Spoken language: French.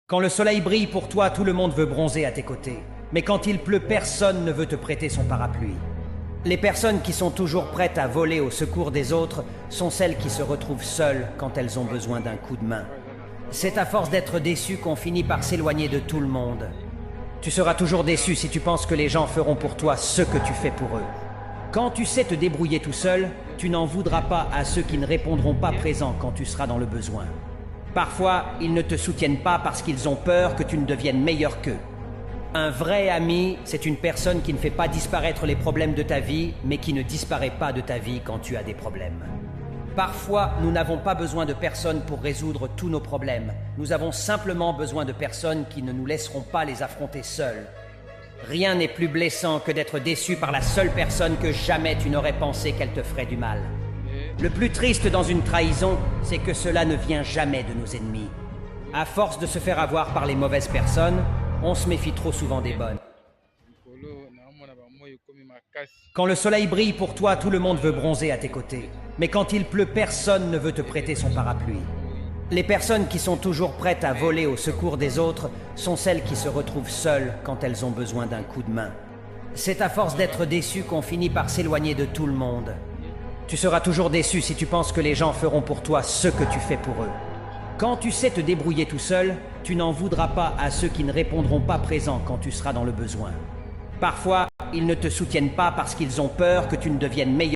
Quand le soleil brille pour toi, tout le monde veut bronzer à tes côtés. Mais quand il pleut, personne ne veut te prêter son parapluie. Les personnes qui sont toujours prêtes à voler au secours des autres sont celles qui se retrouvent seules quand elles ont besoin d'un coup de main. C'est à force d'être déçu qu'on finit par s'éloigner de tout le monde. Tu seras toujours déçu si tu penses que les gens feront pour toi ce que tu fais pour eux. Quand tu sais te débrouiller tout seul, tu n'en voudras pas à ceux qui ne répondront pas présents quand tu seras dans le besoin. Parfois, ils ne te soutiennent pas parce qu'ils ont peur que tu ne deviennes meilleur qu'eux. Un vrai ami, c'est une personne qui ne fait pas disparaître les problèmes de ta vie, mais qui ne disparaît pas de ta vie quand tu as des problèmes. Parfois, nous n'avons pas besoin de personne pour résoudre tous nos problèmes. Nous avons simplement besoin de personnes qui ne nous laisseront pas les affronter seuls. Rien n'est plus blessant que d'être déçu par la seule personne que jamais tu n'aurais pensé qu'elle te ferait du mal. Le plus triste dans une trahison, c'est que cela ne vient jamais de nos ennemis. À force de se faire avoir par les mauvaises personnes, on se méfie trop souvent des bonnes. Quand le soleil brille pour toi, tout le monde veut bronzer à tes côtés. Mais quand il pleut, personne ne veut te prêter son parapluie. Les personnes qui sont toujours prêtes à voler au secours des autres sont celles qui se retrouvent seules quand elles ont besoin d'un coup de main. C'est à force d'être déçu qu'on finit par s'éloigner de tout le monde. Tu seras toujours déçu si tu penses que les gens feront pour toi ce que tu fais pour eux. Quand tu sais te débrouiller tout seul, tu n'en voudras pas à ceux qui ne répondront pas présents quand tu seras dans le besoin. Parfois, ils ne te soutiennent pas parce qu'ils ont peur que tu ne deviennes meilleur.